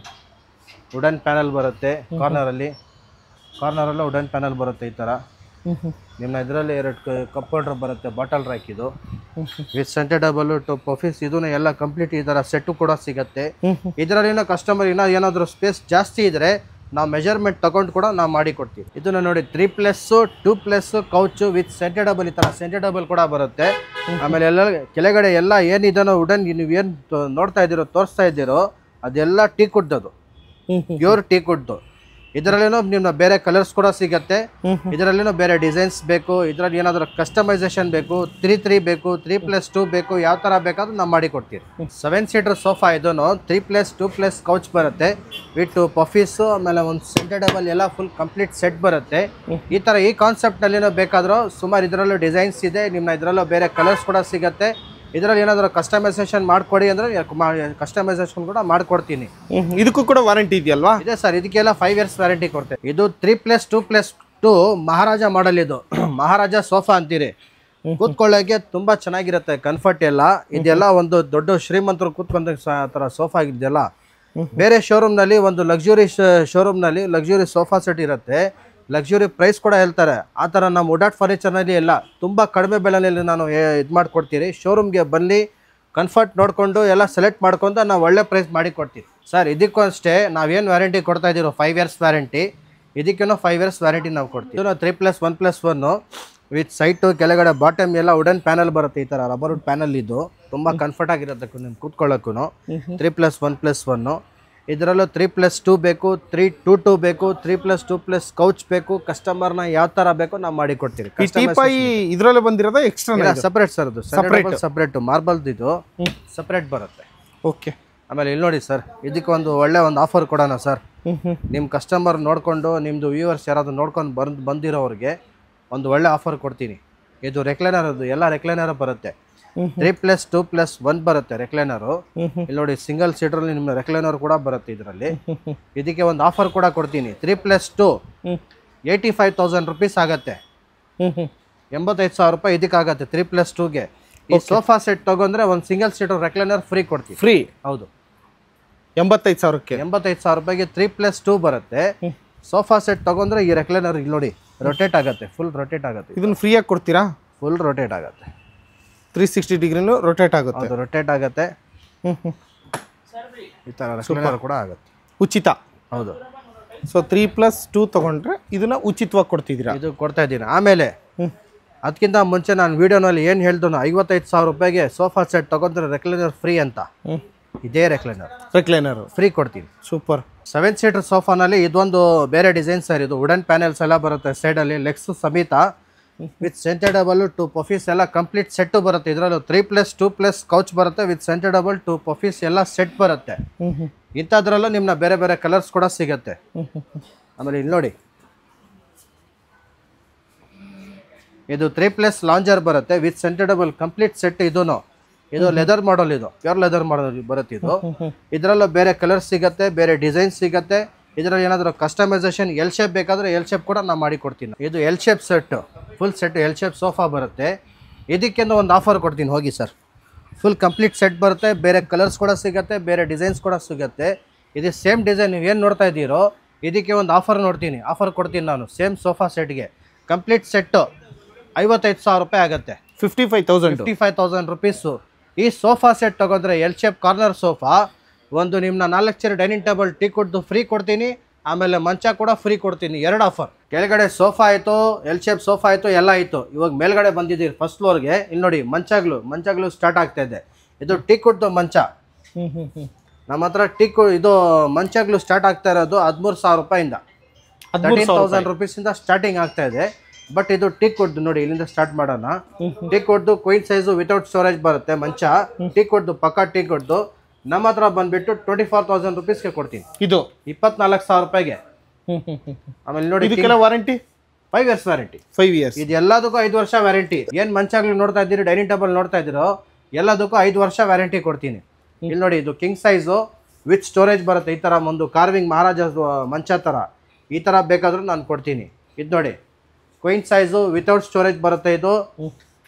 S2: ವುಡನ್ ಪ್ಯಾನಲ್ ಬರುತ್ತೆ. ಕಾರ್ನರಲ್ಲ ವುಡನ್ ಪ್ಯಾನಲ್ ಬರುತ್ತೆ. ಈ ತರ ನಿಮ್ಮ ಇದರಲ್ಲಿ 2 ಕಪ್ ಹೋಲ್ಡರ್ ಬರುತ್ತೆ. ಬಾಟಲ್ ರ್ಯಾಕ್ ಇದು ವಿತ್ ಸೆಂಟರ್ ಡಬಲ್ 2 ಪಫೀಸ್. ಇದನ್ನ ಎಲ್ಲ ಕಂಪ್ಲೀಟ್ ಈ ತರ ಸೆಟ್ ಕೂಡ ಸಿಗುತ್ತೆ. ಇದರಲ್ಲಿ ಕಸ್ಟಮರ್ ಏನಾದರೂ ಸ್ಪೇಸ್ ಜಾಸ್ತಿ ಇದ್ರೆ ನಾವು ಮೆಜರ್ಮೆಂಟ್ ತಗೊಂಡು ಕೂಡ ನಾವು ಮಾಡಿ ಕೊಡ್ತೀವಿ. ಇದನ್ನ ನೋಡಿ, 3+2+ ಕೌಚ್ ವಿತ್ ಸೆಂಟರ್ ಡಬಲ್. ಈ ತರ ಸೆಂಟರ್ ಡಬಲ್ ಕೂಡ ಬರುತ್ತೆ. ಆಮೇಲೆ ಎಲ್ಲ ಕೆಳಗಡೆ ಎಲ್ಲ ಏನಿದನೋ ವುಡನ್ ನೀವೇನು ನೋಡ್ತಾ ಇದ್ದೀರೋ, ತೋರಿಸ್ತಾ ಇದ್ದೀರೋ, ಅದೆಲ್ಲ ಟೀಕ್ ವುಡ್. ಅದು ಪ್ಯೂರ್ ಟೀಕ್ ವುಡ್. ಇದರಲ್ಲೇನೋ ನಿಮ್ನ ಬೇರೆ ಕಲರ್ಸ್ ಕೂಡ ಸಿಗತ್ತೆ. ಇದರಲ್ಲೇನೋ ಬೇರೆ ಡಿಸೈನ್ಸ್ ಬೇಕು, ಇದರಲ್ಲಿ ಏನಾದರೂ ಕಸ್ಟಮೈಸೇಷನ್ ಬೇಕು, 3 ಬೇಕು, 3+2 ಬೇಕು, ಯಾವ ಥರ ಬೇಕಾದ್ರೂ ನಾವು ಮಾಡಿ ಕೊಡ್ತೀವಿ. 7 ಸೀಟರ್ ಸೋಫಾ ಇದನ್ನು 3+2+ ಕೌಚ್ ಬರುತ್ತೆ ವಿತ್ ಪಫೀಸು, ಆಮೇಲೆ ಒಂದು ಸೆಂಟರ್ ಟೇಬಲ್ ಎಲ್ಲ ಫುಲ್ ಕಂಪ್ಲೀಟ್ ಸೆಟ್ ಬರುತ್ತೆ. ಈ ಥರ ಈ ಕಾನ್ಸೆಪ್ಟ್ನಲ್ಲೇನೋ ಬೇಕಾದರೂ ಸುಮಾರು ಇದರಲ್ಲೂ ಡಿಸೈನ್ಸ್ ಇದೆ, ನಿಮ್ಮನ್ನ ಇದರಲ್ಲೂ ಬೇರೆ ಕಲರ್ಸ್ ಕೂಡ ಸಿಗುತ್ತೆ. ಇದರಲ್ಲಿ ಏನಾದರೂ ಕಸ್ಟಮೈಸೇಷನ್ ಮಾಡಿಕೊಡಿ ಅಂದರೆ ಕಸ್ಟಮೈಸೇಷನ್ ಕೂಡ ಮಾಡಿಕೊಡ್ತೀನಿ.
S1: ಇದಕ್ಕೂ ಕೂಡ ವಾರಂಟಿ ಇದೆಯಲ್ವಾ?
S2: ಇದೆ ಸರ್, ಇದಕ್ಕೆಲ್ಲ 5 years ವ್ಯಾರಂಟಿ ಕೊಡ್ತೇವೆ. ಇದು 3+2+2 ಮಹಾರಾಜ ಮಾಡಲ್. ಇದು ಮಹಾರಾಜ ಸೋಫಾ ಅಂತೀರಿ. ಕೂತ್ಕೊಳ್ಳೋಕೆ ತುಂಬಾ ಚೆನ್ನಾಗಿರುತ್ತೆ, ಕಂಫರ್ಟ್ ಎಲ್ಲ. ಇದೆಲ್ಲ ಒಂದು ದೊಡ್ಡ ಶ್ರೀಮಂತರು ಕೂತ್ಕೊಂಡ ಥರ ಸೋಫಾ ಇದೆಯಲ್ಲ. ಬೇರೆ ಶೋರೂಮ್ನಲ್ಲಿ ಒಂದು ಲಕ್ಸುರಿ ಶೋರೂಮ್ನಲ್ಲಿ ಲಕ್ಸುರಿ ಸೋಫಾ ಸೆಟ್ ಇರುತ್ತೆ, ಲಕ್ಸುರಿ ಪ್ರೈಸ್ ಕೂಡ ಹೇಳ್ತಾರೆ. ಆ ಥರ ನಮ್ಮ ವುಡಾಟ್ ಫರ್ನಿಚರ್ನಲ್ಲಿ ಎಲ್ಲ ತುಂಬ ಕಡಿಮೆ ಬೆಲೆಯಲ್ಲಿ ನಾನು ಇದು ಮಾಡಿಕೊಡ್ತೀರಿ. ಶೋರೂಮ್ಗೆ ಬನ್ನಿ, ಕಂಫರ್ಟ್ ನೋಡಿಕೊಂಡು ಎಲ್ಲ ಸೆಲೆಕ್ಟ್ ಮಾಡ್ಕೊಂಡು ನಾವು ಒಳ್ಳೆ ಪ್ರೈಸ್ ಮಾಡಿ ಕೊಡ್ತೀವಿ ಸರ್. ಇದಕ್ಕೂ ಅಷ್ಟೇ ನಾವೇನು ವ್ಯಾರಂಟಿ ಕೊಡ್ತಾ ಇದ್ದೀರೋ 5 years ವ್ಯಾರಂಟಿ, ಇದಕ್ಕೇನೋ 5 years ವ್ಯಾರಂಟಿ ನಾವು ಕೊಡ್ತೀವಿ. ನಾವು 3+1+1 ವಿತ್ ಸೈಟು ಕೆಳಗಡೆ ಬಾಟಮ್ ಎಲ್ಲ ವುಡನ್ ಪ್ಯಾನಲ್ ಬರುತ್ತೆ. ಈ ಥರ ರಬ್ಬರ್ ವುಡ್ ಪ್ಯಾನಲ್ ಇದು ತುಂಬ ಕಂಫರ್ಟ್ ಆಗಿರುತ್ತೆ ನಿಮ್ಗೆ ಕೂತ್ಕೊಳ್ಳೋಕ್ಕೂ. 3+1+1 ಇದರಲ್ಲೂ 3+2 ಬೇಕು, 3+2 ಬೇಕು, 3+2+ ಕೌಚ್ ಬೇಕು. ಕಸ್ಟಮರ್ನ ಯಾವ ಥರ ಬೇಕೋ ನಾವು ಮಾಡಿ ಕೊಡ್ತೀವಿ.
S1: ಇದರಲ್ಲೇ ಬಂದಿರೋದು ಎಕ್ಸ್ಟ್ರಾ
S2: ಸಪ್ರೇಟ್ ಸರ್, ಅದು ಸಪ್ರೇಟ್ ಮಾರ್ಬಲ್ದು ಇದು ಸಪ್ರೇಟ್ ಬರುತ್ತೆ.
S1: ಓಕೆ.
S2: ಆಮೇಲೆ ಇಲ್ಲಿ ನೋಡಿ ಸರ್, ಇದಕ್ಕೆ ಒಂದು ಒಳ್ಳೆ ಒಂದು ಆಫರ್ ಕೊಡೋಣ ಸರ್. ನಿಮ್ಮ ಕಸ್ಟಮರ್ ನೋಡಿಕೊಂಡು, ನಿಮ್ಮದು ವ್ಯೂವರ್ಸ್ ಯಾರಾದರೂ ನೋಡ್ಕೊಂಡು ಬಂದಿರೋರಿಗೆ ಒಂದು ಒಳ್ಳೆ ಆಫರ್ ಕೊಡ್ತೀನಿ. ಇದು ರೆಕ್ಲೈನರ್, ಅದು ಎಲ್ಲ ರೆಕ್ಲೈನರ್ ಬರುತ್ತೆ. 3+2+1 ಬರುತ್ತೆ ರೆಕ್ಲೈನರು. ಇಲ್ಲಿ ನೋಡಿ, ಸಿಂಗಲ್ ಸೀಟರಲ್ಲಿ ನಿಮ್ಮ ರೆಕ್ಲೈನರ್ ಕೂಡ ಬರುತ್ತೆ ಇದರಲ್ಲಿ. ಇದಕ್ಕೆ ಒಂದು ಆಫರ್ ಕೂಡ ಕೊಡ್ತೀನಿ. 3+2 85,000 rupees ಆಗುತ್ತೆ. 85,000 ರೂಪಾಯಿ ಇದಕ್ಕಾಗತ್ತೆ 3+2ಗೆ. ಈ ಸೋಫಾ ಸೆಟ್ ತಗೊಂಡ್ರೆ ಒಂದು ಸಿಂಗಲ್ ಸೀಟರ್ ರೆಕ್ಲೈನರ್ ಫ್ರೀ ಕೊಡ್ತೀವಿ.
S1: ಫ್ರೀ?
S2: ಹೌದು.
S1: 85,000ಕ್ಕೆ
S2: 85,000 ರೂಪಾಯಿಗೆ 3+2 ಬರುತ್ತೆ. ಸೋಫಾ ಸೆಟ್ ತಗೊಂಡ್ರೆ ಈ ರೆಕ್ಲೈನರ್ ಇಲ್ಲಿ ನೋಡಿ ರೊಟೇಟ್ ಆಗುತ್ತೆ, ಫುಲ್ ರೊಟೇಟ್ ಆಗುತ್ತೆ.
S1: ಇದನ್ನು ಫ್ರೀಯಾಗಿ ಕೊಡ್ತೀರಾ?
S2: ಫುಲ್ ರೊಟೇಟ್ ಆಗುತ್ತೆ,
S1: 360 ಡಿಗ್ರಿನೂ ರೊಟೇಟ್ ಆಗುತ್ತೆ.
S2: ಅದು ರೊಟೇಟ್ ಆಗುತ್ತೆ. ಈ ಥರ ರೆಕ್ಲೈನರ್ ಕೂಡ ಆಗುತ್ತೆ,
S1: ಉಚಿತ.
S2: ಹೌದು.
S1: ಸೊ 3+2 ತಗೊಂಡ್ರೆ ಇದನ್ನ ಉಚಿತವಾಗಿ ಕೊಡ್ತಿದ್ದೀರಾ?
S2: ಇದು ಕೊಡ್ತಾ ಇದ್ದೀನಿ. ಆಮೇಲೆ ಅದಕ್ಕಿಂತ ಮುಂಚೆ ನಾನು ವಿಡಿಯೋನಲ್ಲಿ ಏನು ಹೇಳ್ದೋ, 55,000 ರೂಪಾಯಿಗೆ ಸೋಫಾ ಸೆಟ್ ತಗೊಂಡ್ರೆ ರೆಕ್ಲೈನರ್ ಫ್ರೀ ಅಂತ. ಇದೇ ರೆಕ್ಲೈನರ್ ಫ್ರೀ ಕೊಡ್ತೀನಿ.
S1: ಸೂಪರ್.
S2: 7 ಸೀಟರ್ ಸೋಫಾನಲ್ಲಿ ಇದೊಂದು ಬೇರೆ ಡಿಸೈನ್ ಸರ್. ಇದು ವುಡನ್ ಪ್ಯಾನೆಲ್ಸ್ ಎಲ್ಲ ಬರುತ್ತೆ ಸೈಡಲ್ಲಿ, ಲೆಗ್ಸ್ ಸಮೇತ ವಿತ್ ಸೆಂಟರ್ ಟೇಬಲ್ 2 ಪಫೀಸ್ ಎಲ್ಲ ಕಂಪ್ಲೀಟ್ ಸೆಟ್ಟು ಬರುತ್ತೆ. ಇದರಲ್ಲೂ 3+2+ ಕೌಚ್ ಬರುತ್ತೆ ವಿತ್ ಸೆಂಟರ್ ಟೇಬಲ್ 2 ಪಫೀಸ್ ಎಲ್ಲ ಸೆಟ್ ಬರುತ್ತೆ. ಇಂಥದ್ರಲ್ಲೂ ನಿಮ್ಮನ್ನ ಬೇರೆ ಬೇರೆ ಕಲರ್ಸ್ ಕೂಡ ಸಿಗುತ್ತೆ. ಆಮೇಲೆ ಇಲ್ಲಿ ನೋಡಿ, ಇದು 3+ ಲಾಂಜರ್ ಬರುತ್ತೆ with centre table complete set. ಇದು ಲೆದರ್ ಮಾಡಲ್, ಇದು ಪ್ಯೂರ್ ಲೆದರ್ ಮಾಡಲ್ ಬರುತ್ತೆ. ಇದರಲ್ಲೂ ಬೇರೆ ಕಲರ್ಸ್ ಸಿಗುತ್ತೆ, ಬೇರೆ ಡಿಸೈನ್ ಸಿಗುತ್ತೆ. ಇದರಲ್ಲಿ ಏನಾದರೂ ಕಸ್ಟಮೈಸೇಷನ್ ಎಲ್ ಶೇಪ್ ಬೇಕಾದರೆ ಎಲ್ ಶೇಪ್ ಕೂಡ ನಾನು ಮಾಡಿ ಕೊಡ್ತೀನಿ. ಇದು L shape set, full set L shape sofa ಬರುತ್ತೆ. ಇದಕ್ಕೆಂದು ಒಂದು ಆಫರ್ ಕೊಡ್ತೀನಿ, ಹೋಗಿ ಸರ್. ಫುಲ್ ಕಂಪ್ಲೀಟ್ ಸೆಟ್ ಬರುತ್ತೆ, ಬೇರೆ ಕಲರ್ಸ್ ಕೂಡ ಸಿಗುತ್ತೆ, ಬೇರೆ ಡಿಸೈನ್ಸ್ ಕೂಡ ಸಿಗುತ್ತೆ. ಇದು ಸೇಮ್ ಡಿಸೈನ್ ನೀವು ಏನು ನೋಡ್ತಾ ಇದ್ದೀರೋ ಇದಕ್ಕೆ ಒಂದು ಆಫರ್ ಕೊಡ್ತೀನಿ ನಾನು. ಸೇಮ್ ಸೋಫಾ ಸೆಟ್ಗೆ ಕಂಪ್ಲೀಟ್ ಸೆಟ್ಟು 55,000 ರೂಪಾಯಿ ಆಗುತ್ತೆ. 55,000 ರೂಪೀಸು. ಈ ಸೋಫಾ ಸೆಟ್ ತಗೊಂಡ್ರೆ ಎಲ್ ಶೇಪ್ ಕಾರ್ನರ್ ಸೋಫಾ, ಒಂದು ನಿಮ್ಮನ್ನ 4 ಚೇರ್ ಡೈನಿಂಗ್ ಟೇಬಲ್ ಟೀ ಕೊಟ್ಟು ಫ್ರೀ ಕೊಡ್ತೀನಿ. ಆಮೇಲೆ ಮಂಚ ಕೂಡ ಫ್ರೀ ಕೊಡ್ತೀನಿ. 2 ಆಫರ್. ಕೆಳಗಡೆ ಸೋಫಾ ಆಯಿತು, ಎಲ್ ಶೇಪ್ ಸೋಫಾ ಆಯಿತು, ಎಲ್ಲ ಆಯಿತು. ಇವಾಗ ಮೇಲ್ಗಡೆ ಬಂದಿದ್ದೀರಿ ಫಸ್ಟ್ ಫ್ಲೋರ್ಗೆ. ಇಲ್ಲಿ ನೋಡಿ, ಮಂಚಗಳು ಸ್ಟಾರ್ಟ್ ಆಗ್ತಾ ಇದೆ. ಇದು ಟೀ ಕೊಟ್ಟು ಮಂಚ. ನಮ್ಮ ಹತ್ರ ಇದು ಮಂಚಗಳು ಸ್ಟಾರ್ಟ್ ಆಗ್ತಾ ಇರೋದು 13,000 ರೂಪಾಯಿಂದ, 13,000 ರೂಪೀಸಿಂದ ಸ್ಟಾರ್ಟಿಂಗ್ ಆಗ್ತಾ ಇದೆ. ಬಟ್ ಇದು ಟೀ ಕೊಡ್ದು ನೋಡಿ, ಇಲ್ಲಿಂದ ಸ್ಟಾರ್ಟ್ ಮಾಡೋಣ. ಟೀ ಕೊಡ್ದು ಕ್ವೀನ್ ಸೈಜು ವಿತೌಟ್ ಸ್ಟೋರೇಜ್ ಬರುತ್ತೆ ಮಂಚ. ಟೀ ಕೊಡ್ದು ಪಕ್ಕಾ ಟೀ ಕೊಡ್ದು ನಮ್ಮ ಹತ್ರ ಬಂದ್ಬಿಟ್ಟು 24,000 ರೂಪೀಸ್ಗೆ ಕೊಡ್ತೀನಿ. ಇದು 24,000 ರೂಪಾಯಿಗೆ. ಆಮೇಲೆ ನೋಡಿ,
S1: ಇದಕ್ಕೆಲ್ಲ ವಾರಂಟಿ
S2: 5 years ವ್ಯಾರಂಟಿ.
S1: 5 years.
S2: ಇದು ಎಲ್ಲದಕ್ಕೂ 5 ವರ್ಷ ವ್ಯಾರಂಟಿ. ಏನು ಮಂಚಗಳು ನೋಡ್ತಾ ಇದ್ದೀರಿ, ಡೈನಿಂಗ್ ಟೇಬಲ್ ನೋಡ್ತಾ ಇದ್ದೀರೋ, ಎಲ್ಲದಕ್ಕೂ 5 ವರ್ಷ ವ್ಯಾರಂಟಿ ಕೊಡ್ತೀನಿ. ಇಲ್ಲಿ ನೋಡಿ, ಇದು ಕಿಂಗ್ ಸೈಜು ವಿತ್ ಸ್ಟೋರೇಜ್ ಬರುತ್ತೆ. ಈ ಥರ ಒಂದು ಕಾರ್ವಿಂಗ್ ಮಹಾರಾಜ ಮಂಚ ಥರ ಈ ಥರ ಬೇಕಾದರೂ ನಾನು ಕೊಡ್ತೀನಿ. ಇದು ನೋಡಿ, ಕ್ವೀನ್ ಸೈಜು ವಿತೌಟ್ ಸ್ಟೋರೇಜ್ ಬರುತ್ತೆ. ಇದು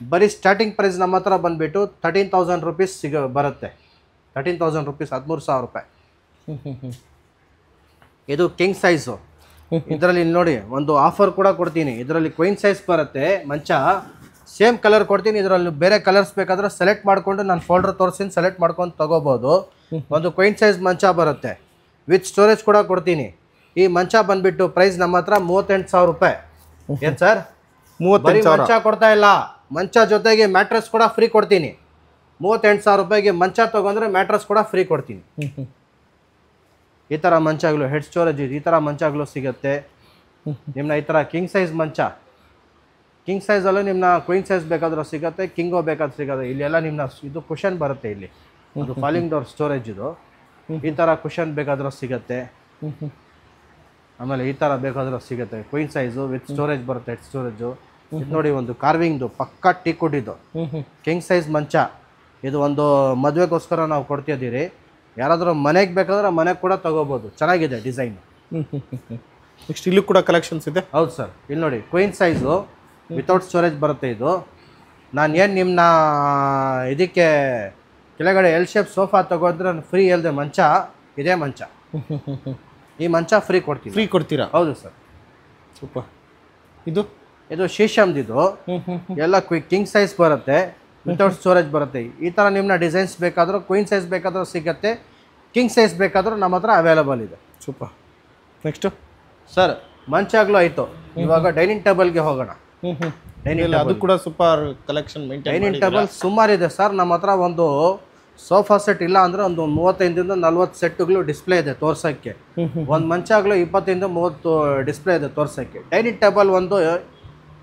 S2: ಬರೀ ಸ್ಟಾರ್ಟಿಂಗ್ ಪ್ರೈಸ್ ನಮ್ಮ ಹತ್ರ ಬಂದುಬಿಟ್ಟು 13,000 ರೂಪೀಸ್ ಬರುತ್ತೆ. 13,000 ರೂಪೀಸ್, 13,000 ರೂಪಾಯಿ. ಇದು ಕಿಂಗ್ ಸೈಜು. ಇದರಲ್ಲಿ ನೋಡಿ ಒಂದು ಆಫರ್ ಕೂಡ ಕೊಡ್ತೀನಿ. ಇದರಲ್ಲಿ ಕ್ವೀನ್ ಸೈಜ್ ಬರುತ್ತೆ ಮಂಚ, ಸೇಮ್ ಕಲರ್ ಕೊಡ್ತೀನಿ. ಇದರಲ್ಲಿ ಬೇರೆ ಕಲರ್ಸ್ ಬೇಕಾದ್ರೆ ಸೆಲೆಕ್ಟ್ ಮಾಡಿಕೊಂಡು ನಾನು ಫೋಲ್ಡರ್ ತೋರಿಸ್ತೀನಿ, ಸೆಲೆಕ್ಟ್ ಮಾಡ್ಕೊಂಡು ತೊಗೋಬೋದು. ಒಂದು ಕ್ವೀನ್ ಸೈಜ್ ಮಂಚ ಬರುತ್ತೆ ವಿತ್ ಸ್ಟೋರೇಜ್ ಕೂಡ ಕೊಡ್ತೀನಿ. ಈ ಮಂಚ ಬಂದುಬಿಟ್ಟು ಪ್ರೈಸ್ ನಮ್ಮ ಹತ್ರ 38,000 ರೂಪಾಯಿ. ಏನು ಸರ್, 38,000 ಮಂಚ ಕೊಡ್ತಾ ಇಲ್ಲ, ಮಂಚ ಜೊತೆಗೆ ಮ್ಯಾಟ್ರೆಸ್ ಕೂಡ ಫ್ರೀ ಕೊಡ್ತೀನಿ. 38,000 ರೂಪಾಯಿಗೆ ಮಂಚ ತೊಗೊಂಡ್ರೆ ಮ್ಯಾಟ್ರೆಸ್ ಕೂಡ ಫ್ರೀ ಕೊಡ್ತೀನಿ. ಈ ಥರ ಮಂಚಾಗಲು ಹೆಡ್ ಸ್ಟೋರೇಜ್ ಇದೆ, ಈ ಥರ ಮಂಚಾಗಲು ಸಿಗುತ್ತೆ. ನಿಮ್ಮನ್ನ ಈ ಥರ ಕಿಂಗ್ ಸೈಜ್ ಮಂಚ, ಕಿಂಗ್ ಸೈಜಲ್ಲೂ ನಿಮ್ಮನ್ನ ಕ್ವೀನ್ ಸೈಜ್ ಬೇಕಾದರೂ ಸಿಗುತ್ತೆ, ಕಿಂಗೋ ಬೇಕಾದ್ರೂ ಸಿಗುತ್ತೆ. ಇಲ್ಲೆಲ್ಲ ನಿಮ್ಮನ್ನ ಇದು ಕುಷನ್ ಬರುತ್ತೆ ಇಲ್ಲಿ, ಅದು ಫಾಲಿಂಗ್ ಡೋರ್ ಸ್ಟೋರೇಜ್ ಇದು. ಈ ಥರ ಕುಷನ್ ಬೇಕಾದರೂ ಸಿಗುತ್ತೆ. ಆಮೇಲೆ ಈ ಥರ ಬೇಕಾದರೂ ಸಿಗುತ್ತೆ, ಕ್ವೀನ್ ಸೈಜು ವಿತ್ ಸ್ಟೋರೇಜ್ ಬರುತ್ತೆ, ಹೆಡ್ ಸ್ಟೋರೇಜು. ಇದು ನೋಡಿ ಒಂದು ಕಾರ್ವಿಂಗ್ದು ಪಕ್ಕಾ ಟೀಕುಡ್ ಇದು ಕಿಂಗ್ ಸೈಜ್ ಮಂಚ. ಇದು ಒಂದು ಮದುವೆಗೋಸ್ಕರ ನಾವು ಕೊಡ್ತಿದ್ದೀರಿ. ಯಾರಾದರೂ ಮನೆಗೆ ಬೇಕಾದ್ರೆ ಮನೆಗೆ ಕೂಡ ತೊಗೋಬೋದು, ಚೆನ್ನಾಗಿದೆ ಡಿಸೈನ್.
S1: ನೆಕ್ಸ್ಟ್ ಇಲ್ಲೂ ಕೂಡ ಕಲೆಕ್ಷನ್ಸ್ ಇದೆ.
S2: ಹೌದು ಸರ್, ಇಲ್ಲಿ ನೋಡಿ ಕ್ವೀನ್ ಸೈಜು ವಿತೌಟ್ ಸ್ಟೋರೇಜ್ ಬರುತ್ತೆ ಇದು. ನಾನು ಏನು ನಿಮ್ಮನ್ನ ಇದಕ್ಕೆ ಕೆಳಗಡೆ ಎಲ್ ಶೇಪ್ ಸೋಫಾ ತೊಗೊಂಡ್ರೆ ನಾನು ಫ್ರೀ ಹೇಳ್ದೆ ಮಂಚ, ಇದೇ ಮಂಚ, ಈ ಮಂಚ ಫ್ರೀ ಕೊಡ್ತೀವಿ.
S1: ಫ್ರೀ ಕೊಡ್ತೀರಾ?
S2: ಹೌದು ಸರ್.
S1: ಸೂಪರ್. ಇದು
S2: ಶೀಶಮ್ದಿದು ಎಲ್ಲ ಕಿಂಗ್ ಸೈಜ್ ಬರುತ್ತೆ, ವಿತೌಟ್ ಸ್ಟೋರೇಜ್ ಬರುತ್ತೆ. ಈ ಥರ ನಿಮ್ಮನ್ನ ಡಿಸೈನ್ಸ್ ಬೇಕಾದರೂ ಕ್ವೀನ್ ಸೈಜ್ ಬೇಕಾದರೂ ಸಿಗುತ್ತೆ, ಕಿಂಗ್ ಸೈಜ್ ಬೇಕಾದರೂ ನಮ್ಮ ಹತ್ರ ಅವೈಲೇಬಲ್ ಇದೆ.
S1: ಸೂಪರ್. ನೆಕ್ಸ್ಟು
S2: ಸರ್ ಮಂಚಾಗ್ಲೂ ಆಯಿತು. ಇವಾಗ ಡೈನಿಂಗ್ ಟೇಬಲ್ಗೆ ಹೋಗೋಣ.
S1: ಅದು ಕೂಡ super collection maintain.
S2: Dining table ಸುಮಾರಿದೆ ಸರ್ ನಮ್ಮ ಹತ್ರ. ಒಂದು ಸೋಫಾ ಸೆಟ್ ಇಲ್ಲ ಅಂದರೆ ಒಂದು 35 ರಿಂದ 40 ಸೆಟ್ಗಳು ಡಿಸ್ಪ್ಲೇ ಇದೆ ತೋರ್ಸೋಕ್ಕೆ. ಒಂದು ಮಂಚಾಗಲೂ 20 ರಿಂದ 30 ಡಿಸ್ಪ್ಲೇ ಇದೆ ತೋರ್ಸೋಕ್ಕೆ. ಡೈನಿಂಗ್ ಟೇಬಲ್ ಒಂದು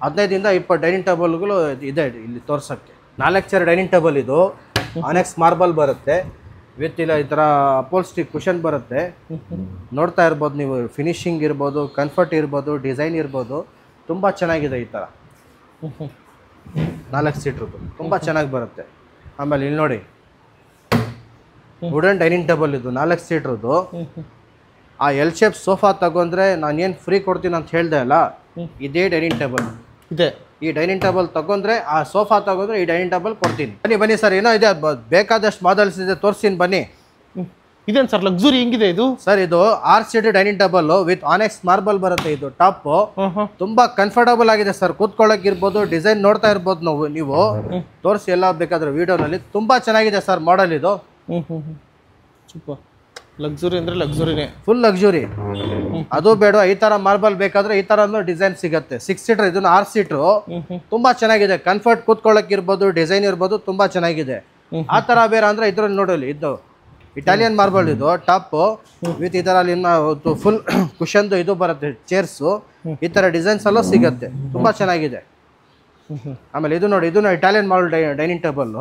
S2: 15 ರಿಂದ 20 ಡೈನಿಂಗ್ ಟೇಬಲ್ಗಳು ಇದೆ ಇಲ್ಲಿ ತೋರ್ಸೋಕ್ಕೆ. 4 ಚೇರ್ ಡೈನಿಂಗ್ ಟೇಬಲ್ ಇದು. ಆನೆಕ್ಸ್ ಮಾರ್ಬಲ್ ಬರುತ್ತೆ ವಿತ್ ಇಲ್ಲ ಈ ಥರ ಅಪೋಲ್ಸ್ಟಿ ಕುಷನ್ ಬರುತ್ತೆ. ನೋಡ್ತಾ ಇರ್ಬೋದು ನೀವು, ಫಿನಿಶಿಂಗ್ ಇರ್ಬೋದು, ಕಂಫರ್ಟ್ ಇರ್ಬೋದು, ಡಿಸೈನ್ ಇರ್ಬೋದು, ತುಂಬ ಚೆನ್ನಾಗಿದೆ. ಈ ಥರ 4 ಸೀಟ್ರದ್ದು ತುಂಬ ಚೆನ್ನಾಗಿ ಬರುತ್ತೆ. ಆಮೇಲೆ ಇಲ್ಲಿ ನೋಡಿ ವುಡನ್ ಡೈನಿಂಗ್ ಟೇಬಲ್ ಇದು 4 ಸೀಟ್ರದ್ದು. ಆ ಎಲ್ ಶೇಪ್ ಸೋಫಾ ತಗೊಂಡ್ರೆ ನಾನು ಏನು ಫ್ರೀ ಕೊಡ್ತೀನಿ ಅಂತ ಹೇಳ್ದೆ ಅಲ್ಲ, ಇದೇ ಡೈನಿಂಗ್ ಟೇಬಲ್
S1: ಇದೆ.
S2: ಈ ಡೈನಿಂಗ್ ಟೇಬಲ್ ತಗೊಂಡ್ರೆ, ಆ ಸೋಫಾ ತಗೊಂಡ್ರೆ ಈ ಡೈನಿಂಗ್ ಟೇಬಲ್ ಕೊಡ್ತೀನಿ. ಬನ್ನಿ ಸರ್, ಏನೋ ಇದೆ ಬೇಕಾದಷ್ಟು ಮಾಡೆಲ್ಸ್ ಇದೆ, ತೋರಿಸ್ತೀನಿ ಬನ್ನಿ.
S1: ಇದೇನು ಸರ್ ಲಕ್ಸುರಿ ಹೆಂಗಿದೆ ಇದು?
S2: ಸರ್ ಇದು 6 seat dining table with annex marble ಬರುತ್ತೆ. ಇದು ಟಾಪ್ ತುಂಬಾ ಕಂಫರ್ಟಬಲ್ ಆಗಿದೆ ಸರ್, ಕೂತ್ಕೊಳ್ಳೋಕೆ ಇರ್ಬೋದು. ಡಿಸೈನ್ ನೋಡ್ತಾ ಇರ್ಬೋದು ನೀವು ತೋರಿಸಿ ಎಲ್ಲ ಬೇಕಾದ್ರೆ ವಿಡಿಯೋನಲ್ಲಿ. ತುಂಬಾ ಚೆನ್ನಾಗಿದೆ ಸರ್ ಮಾಡೆಲ್ ಇದು.
S1: ಸೂಪರ್. ಲಕ್ಸುರಿ ಅಂದ್ರೆ ಲಕ್ಸುರಿನೇ,
S2: ಫುಲ್ ಲಕ್ಸುರಿ. ಅದು ಬೇಡ, ಈ ತರ ಮಾರ್ಬಲ್ ಬೇಕಾದ್ರೆ ಈ ತರ ಡಿಸೈನ್ ಸಿಗುತ್ತೆ. 6 ಸೀಟರ್, ಇದನ್ನ 6 ಸೀಟ್ರು. ತುಂಬಾ ಚೆನ್ನಾಗಿದೆ, ಕಂಫರ್ಟ್ ಕೂತ್ಕೊಳ್ಳೋಕೆ ಇರ್ಬೋದು, ಡಿಸೈನ್ ಇರ್ಬೋದು, ತುಂಬಾ ಚೆನ್ನಾಗಿದೆ. ಆ ತರ ಬೇರೆ ಅಂದ್ರೆ ಇದ್ರಲ್ಲಿ ನೋಡಲಿ, ಇದು ಇಟಾಲಿಯನ್ ಮಾರ್ಬಲ್ ಇದು ಟಾಪ್ ವಿತ್ ಈ ತರ ಫುಲ್ ಕುಷನ್ದು ಇದು ಬರುತ್ತೆ ಚೇರ್ಸು. ಈ ತರ ಡಿಸೈನ್ಸ್ ಎಲ್ಲ ಸಿಗುತ್ತೆ, ತುಂಬಾ ಚೆನ್ನಾಗಿದೆ. ಆಮೇಲೆ ಇದು ನೋಡಿ, ಇದನ್ನು Italian marble dining table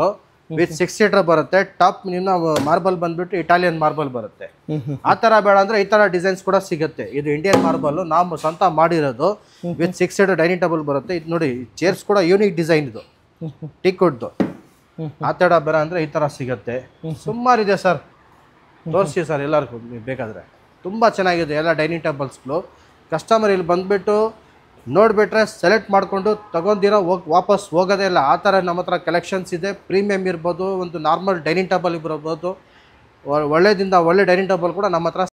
S2: with 6 seater ಬರುತ್ತೆ. ಟಾಪ್ ನಿಮ್ಮ ಮಾರ್ಬಲ್ ಬಂದ್ಬಿಟ್ಟು ಇಟಾಲಿಯನ್ ಮಾರ್ಬಲ್ ಬರುತ್ತೆ. ಆ ತರ ಬೇಡ ಅಂದ್ರೆ ಈ ತರ ಡಿಸೈನ್ಸ್ ಕೂಡ ಸಿಗುತ್ತೆ. ಇದು ಇಂಡಿಯನ್ ಮಾರ್ಬಲ್ ನಾವು ಸ್ವಂತ ಮಾಡಿರೋದು ವಿತ್ 6 ಸೀಟರ್ ಡೈನಿಂಗ್ ಟೇಬಲ್ ಬರುತ್ತೆ. ಇದು ನೋಡಿ ಚೇರ್ಸ್ ಕೂಡ ಯೂನಿಕ್ ಡಿಸೈನ್ ಇದು, ಟೀಕ್ವುಡ್ದು. ಆ ತರ ಬೇಡ ಅಂದ್ರೆ ಈ ತರ ಸಿಗುತ್ತೆ. ಸುಮಾರಿದೆ ಸರ್, ತೋರಿಸಿ ಸರ್ ಎಲ್ಲರಿಗೂ ಬೇಕಾದರೆ. ತುಂಬ ಚೆನ್ನಾಗಿದೆ ಎಲ್ಲ ಡೈನಿಂಗ್ ಟೇಬಲ್ಸ್ಗಳು. ಕಸ್ಟಮರ್ ಇಲ್ಲಿ ಬಂದುಬಿಟ್ಟು ನೋಡಿಬಿಟ್ರೆ ಸೆಲೆಕ್ಟ್ ಮಾಡಿಕೊಂಡು ತಗೊಂಡಿರೋ ವಾಪಸ್ ಹೋಗೋದೇ ಇಲ್ಲ. ಆ ಥರ ನಮ್ಮ ಹತ್ರ ಕಲೆಕ್ಷನ್ಸ್ ಇದೆ. ಪ್ರೀಮಿಯಮ್ ಇರ್ಬೋದು, ಒಂದು ನಾರ್ಮಲ್ ಡೈನಿಂಗ್ ಟೇಬಲ್ ಇರ್ಬೋದು, ಒಳ್ಳೆದಿಂದ ಒಳ್ಳೆ ಡೈನಿಂಗ್ ಟೇಬಲ್ ಕೂಡ ನಮ್ಮ ಹತ್ರ